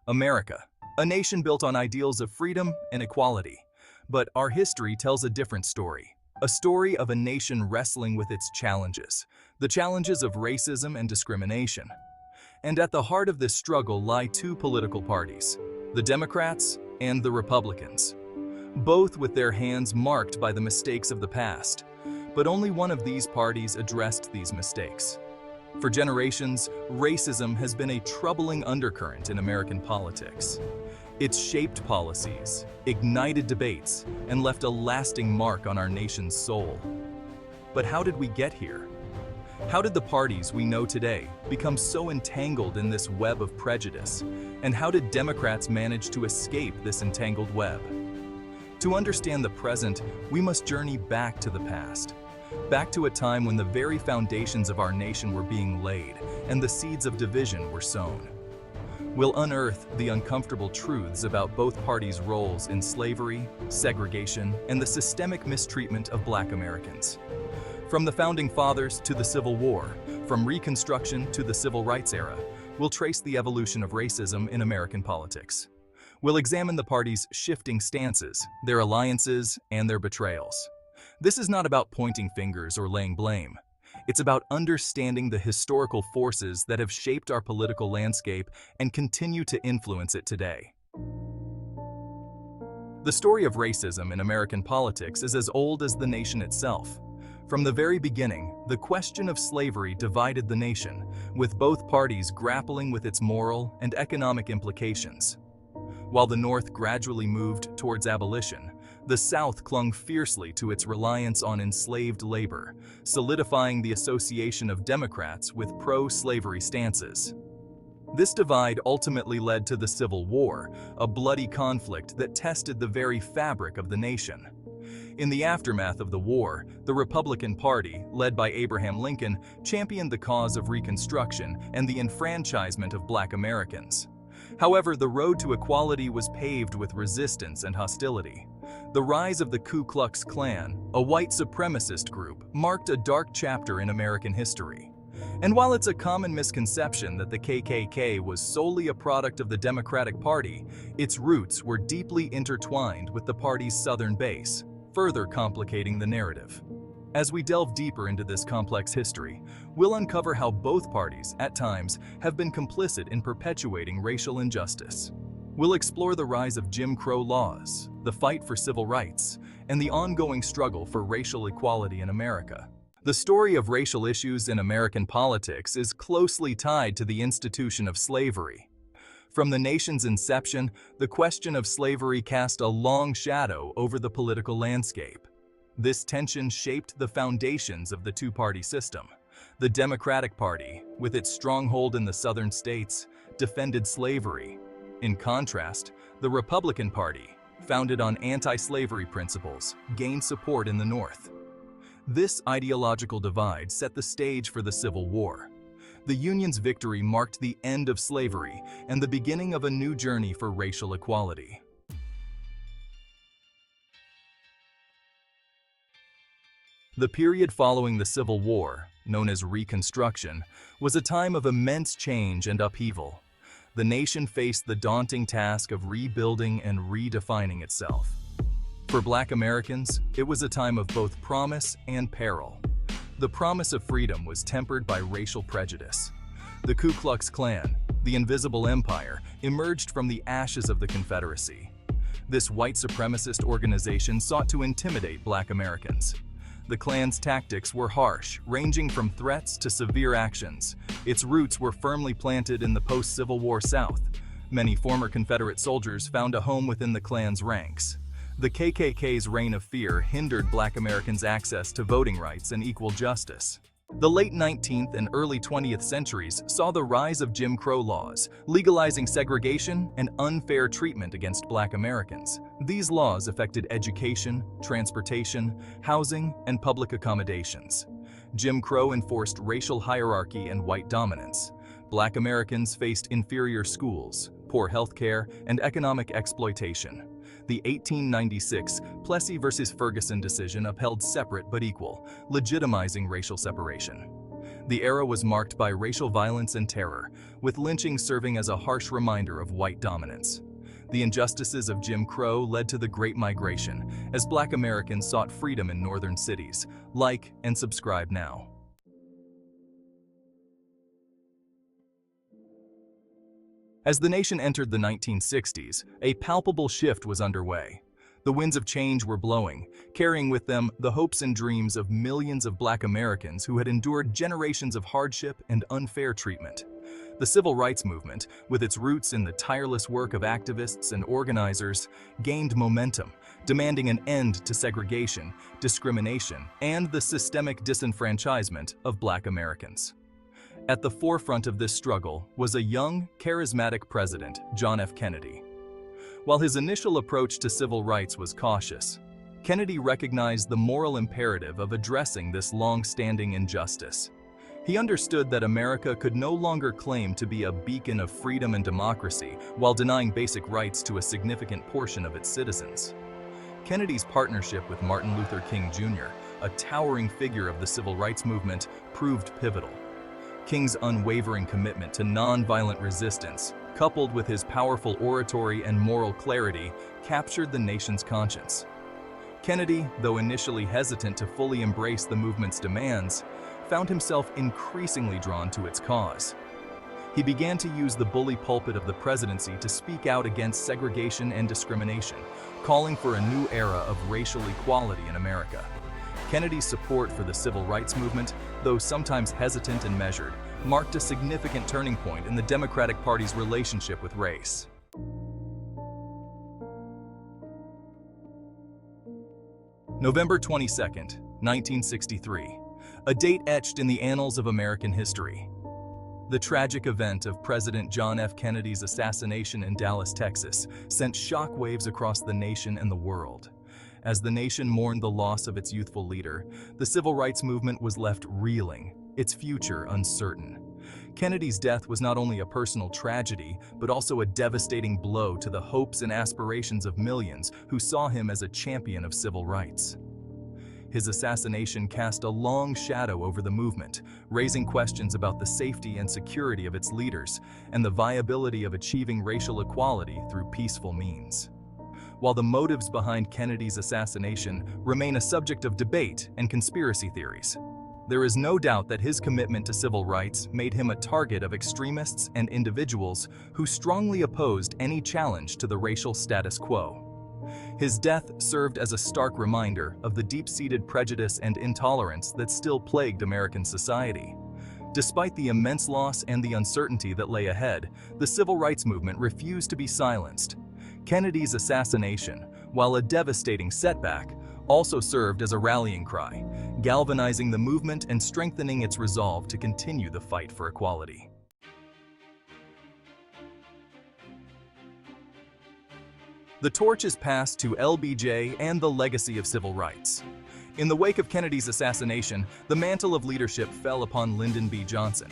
America, a nation built on ideals of freedom and equality. But our history tells a different story. A story of a nation wrestling with its challenges, the challenges of racism and discrimination. And at the heart of this struggle lie two political parties, the Democrats and the Republicans, both with their hands marked by the mistakes of the past. But only one of these parties addressed these mistakes. For generations, racism has been a troubling undercurrent in American politics. It's shaped policies, ignited debates, and left a lasting mark on our nation's soul. But how did we get here? How did the parties we know today become so entangled in this web of prejudice? And how did Democrats manage to escape this entangled web? To understand the present, we must journey back to the past. Back to a time when the very foundations of our nation were being laid and the seeds of division were sown. We'll unearth the uncomfortable truths about both parties' roles in slavery, segregation, and the systemic mistreatment of Black Americans. From the Founding Fathers to the Civil War, from Reconstruction to the Civil Rights era, we'll trace the evolution of racism in American politics. We'll examine the parties' shifting stances, their alliances, and their betrayals. This is not about pointing fingers or laying blame. It's about understanding the historical forces that have shaped our political landscape and continue to influence it today. The story of racism in American politics is as old as the nation itself. From the very beginning, the question of slavery divided the nation, with both parties grappling with its moral and economic implications. While the North gradually moved towards abolition, the South clung fiercely to its reliance on enslaved labor, solidifying the association of Democrats with pro-slavery stances. This divide ultimately led to the Civil War, a bloody conflict that tested the very fabric of the nation. In the aftermath of the war, the Republican Party, led by Abraham Lincoln, championed the cause of Reconstruction and the enfranchisement of Black Americans. However, the road to equality was paved with resistance and hostility. The rise of the Ku Klux Klan, a white supremacist group, marked a dark chapter in American history. And while it's a common misconception that the KKK was solely a product of the Democratic Party, its roots were deeply intertwined with the party's Southern base, further complicating the narrative. As we delve deeper into this complex history, we'll uncover how both parties, at times, have been complicit in perpetuating racial injustice. We'll explore the rise of Jim Crow laws, the fight for civil rights, and the ongoing struggle for racial equality in America. The story of racial issues in American politics is closely tied to the institution of slavery. From the nation's inception, the question of slavery cast a long shadow over the political landscape. This tension shaped the foundations of the two-party system. The Democratic Party, with its stronghold in the southern states, defended slavery. In contrast, the Republican Party, founded on anti-slavery principles, gained support in the North. This ideological divide set the stage for the Civil War. The Union's victory marked the end of slavery and the beginning of a new journey for racial equality. The period following the Civil War, known as Reconstruction, was a time of immense change and upheaval. The nation faced the daunting task of rebuilding and redefining itself. For Black Americans, it was a time of both promise and peril. The promise of freedom was tempered by racial prejudice. The Ku Klux Klan, the invisible empire, emerged from the ashes of the Confederacy. This white supremacist organization sought to intimidate Black Americans. The Klan's tactics were harsh, ranging from threats to severe actions. Its roots were firmly planted in the post-Civil War South. Many former Confederate soldiers found a home within the Klan's ranks. The KKK's reign of fear hindered Black Americans' access to voting rights and equal justice. The late 19th and early 20th centuries saw the rise of Jim Crow laws, legalizing segregation and unfair treatment against Black Americans. These laws affected education, transportation, housing, and public accommodations. Jim Crow enforced racial hierarchy and white dominance. Black Americans faced inferior schools, poor health care, and economic exploitation. The 1896 Plessy v. Ferguson decision upheld separate but equal, legitimizing racial separation. The era was marked by racial violence and terror, with lynching serving as a harsh reminder of white dominance. The injustices of Jim Crow led to the Great Migration, as Black Americans sought freedom in northern cities. Like and subscribe now. As the nation entered the 1960s, a palpable shift was underway. The winds of change were blowing, carrying with them the hopes and dreams of millions of Black Americans who had endured generations of hardship and unfair treatment. The civil rights movement, with its roots in the tireless work of activists and organizers, gained momentum, demanding an end to segregation, discrimination, and the systemic disenfranchisement of Black Americans. At the forefront of this struggle was a young, charismatic president, John F. Kennedy. While his initial approach to civil rights was cautious, Kennedy recognized the moral imperative of addressing this long-standing injustice. He understood that America could no longer claim to be a beacon of freedom and democracy while denying basic rights to a significant portion of its citizens. Kennedy's partnership with Martin Luther King Jr., a towering figure of the civil rights movement, proved pivotal. King's unwavering commitment to nonviolent resistance, coupled with his powerful oratory and moral clarity, captured the nation's conscience. Kennedy, though initially hesitant to fully embrace the movement's demands, found himself increasingly drawn to its cause. He began to use the bully pulpit of the presidency to speak out against segregation and discrimination, calling for a new era of racial equality in America. Kennedy's support for the civil rights movement, though sometimes hesitant and measured, marked a significant turning point in the Democratic Party's relationship with race. November 22, 1963, a date etched in the annals of American history. The tragic event of President John F. Kennedy's assassination in Dallas, Texas, sent shockwaves across the nation and the world. As the nation mourned the loss of its youthful leader, the civil rights movement was left reeling, its future uncertain. Kennedy's death was not only a personal tragedy, but also a devastating blow to the hopes and aspirations of millions who saw him as a champion of civil rights. His assassination cast a long shadow over the movement, raising questions about the safety and security of its leaders and the viability of achieving racial equality through peaceful means. While the motives behind Kennedy's assassination remain a subject of debate and conspiracy theories, there is no doubt that his commitment to civil rights made him a target of extremists and individuals who strongly opposed any challenge to the racial status quo. His death served as a stark reminder of the deep-seated prejudice and intolerance that still plagued American society. Despite the immense loss and the uncertainty that lay ahead, the civil rights movement refused to be silenced. Kennedy's assassination, while a devastating setback, also served as a rallying cry, galvanizing the movement and strengthening its resolve to continue the fight for equality. The torch is passed to LBJ and the legacy of civil rights. In the wake of Kennedy's assassination, the mantle of leadership fell upon Lyndon B. Johnson,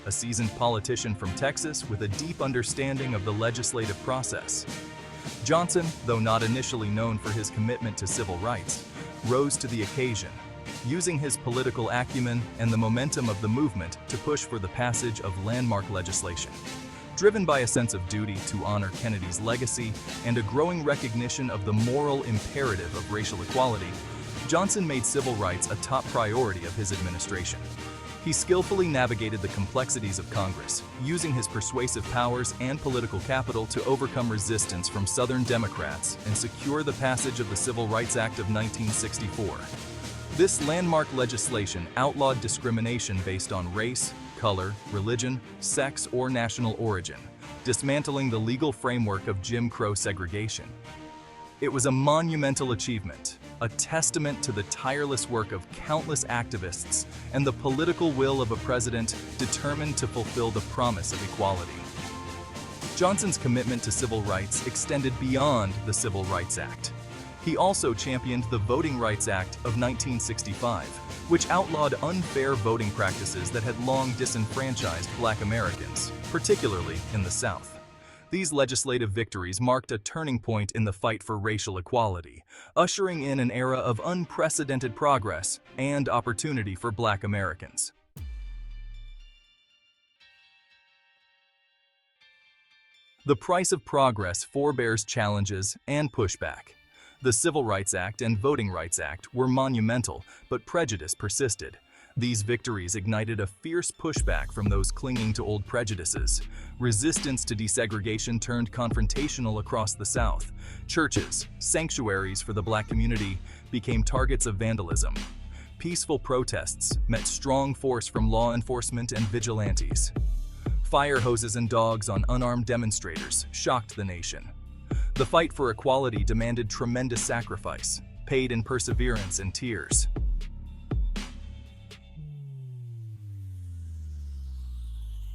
a seasoned politician from Texas with a deep understanding of the legislative process. Johnson, though not initially known for his commitment to civil rights, rose to the occasion, using his political acumen and the momentum of the movement to push for the passage of landmark legislation. Driven by a sense of duty to honor Kennedy's legacy and a growing recognition of the moral imperative of racial equality, Johnson made civil rights a top priority of his administration. He skillfully navigated the complexities of Congress, using his persuasive powers and political capital to overcome resistance from Southern Democrats and secure the passage of the Civil Rights Act of 1964. This landmark legislation outlawed discrimination based on race, color, religion, sex, or national origin, dismantling the legal framework of Jim Crow segregation. It was a monumental achievement, a testament to the tireless work of countless activists and the political will of a president determined to fulfill the promise of equality. Johnson's commitment to civil rights extended beyond the Civil Rights Act. He also championed the Voting Rights Act of 1965, which outlawed unfair voting practices that had long disenfranchised Black Americans, particularly in the South. These legislative victories marked a turning point in the fight for racial equality, ushering in an era of unprecedented progress and opportunity for Black Americans. The price of progress forebears challenges and pushback. The Civil Rights Act and Voting Rights Act were monumental, but prejudice persisted. These victories ignited a fierce pushback from those clinging to old prejudices. Resistance to desegregation turned confrontational across the South. Churches, sanctuaries for the Black community, became targets of vandalism. Peaceful protests met strong force from law enforcement and vigilantes. Fire hoses and dogs on unarmed demonstrators shocked the nation. The fight for equality demanded tremendous sacrifice, paid in perseverance and tears.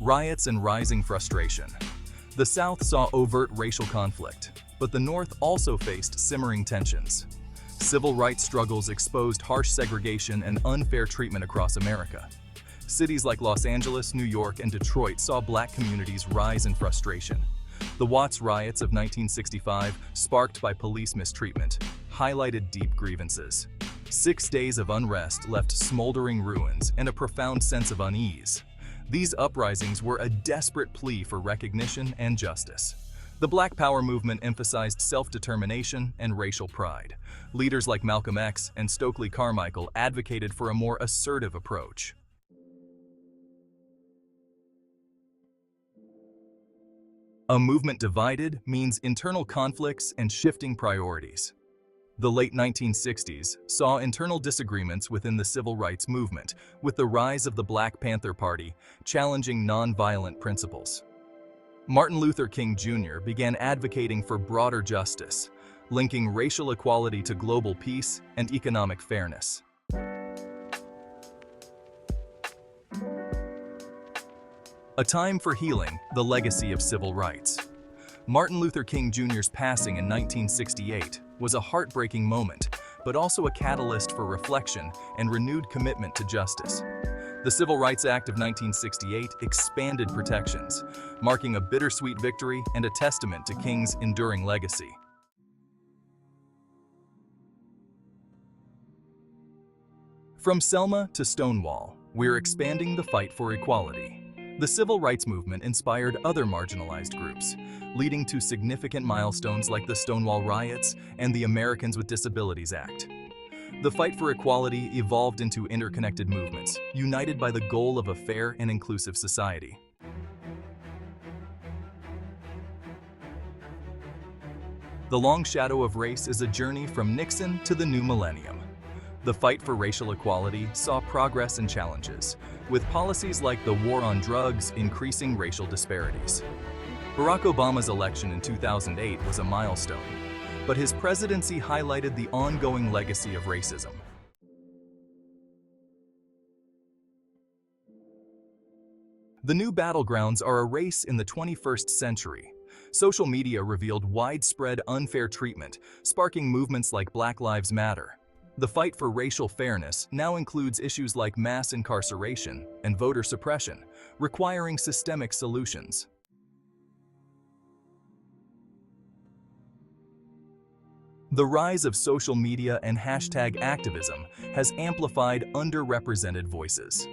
Riots and rising frustration. The South saw overt racial conflict, but the North also faced simmering tensions. Civil rights struggles exposed harsh segregation and unfair treatment across America. Cities like Los Angeles, New York, and Detroit saw Black communities rise in frustration. The Watts riots of 1965, sparked by police mistreatment, highlighted deep grievances. 6 days of unrest left smoldering ruins and a profound sense of unease. These uprisings were a desperate plea for recognition and justice. The Black Power movement emphasized self-determination and racial pride. Leaders like Malcolm X and Stokely Carmichael advocated for a more assertive approach. A movement divided means internal conflicts and shifting priorities. The late 1960s saw internal disagreements within the civil rights movement, with the rise of the Black Panther Party challenging nonviolent principles. Martin Luther King Jr. began advocating for broader justice, linking racial equality to global peace and economic fairness. A time for healing the legacy of civil rights. Martin Luther King Jr.'s passing in 1968 was a heartbreaking moment, but also a catalyst for reflection and renewed commitment to justice. The Civil Rights Act of 1968 expanded protections, marking a bittersweet victory and a testament to King's enduring legacy. From Selma to Stonewall, we're expanding the fight for equality. The civil rights movement inspired other marginalized groups, leading to significant milestones like the Stonewall riots and the Americans with Disabilities Act. The fight for equality evolved into interconnected movements, united by the goal of a fair and inclusive society. The long shadow of race is a journey from Nixon to the new millennium. The fight for racial equality saw progress and challenges, with policies like the war on drugs increasing racial disparities. Barack Obama's election in 2008 was a milestone, but his presidency highlighted the ongoing legacy of racism. The new battlegrounds are a race in the 21st century. Social media revealed widespread unfair treatment, sparking movements like Black Lives Matter. The fight for racial fairness now includes issues like mass incarceration and voter suppression, requiring systemic solutions. The rise of social media and hashtag activism has amplified underrepresented voices.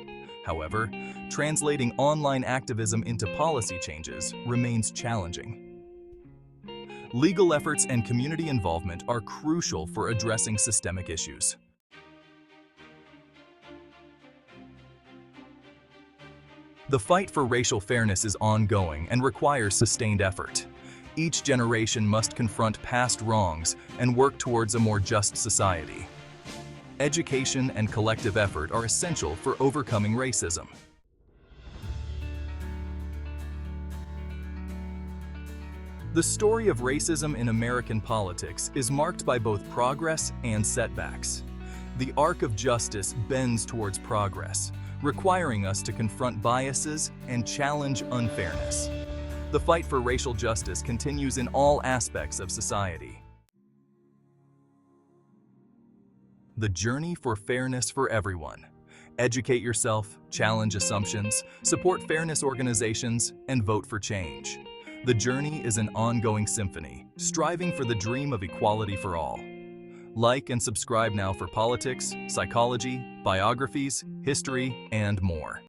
However, translating online activism into policy changes remains challenging. Legal efforts and community involvement are crucial for addressing systemic issues. The fight for racial fairness is ongoing and requires sustained effort. Each generation must confront past wrongs and work towards a more just society. Education and collective effort are essential for overcoming racism. The story of racism in American politics is marked by both progress and setbacks. The arc of justice bends towards progress, requiring us to confront biases and challenge unfairness. The fight for racial justice continues in all aspects of society. The journey for fairness for everyone. Educate yourself, challenge assumptions, support fairness organizations, and vote for change. The journey is an ongoing symphony, striving for the dream of equality for all. Like and subscribe now for politics, psychology, biographies, history, and more.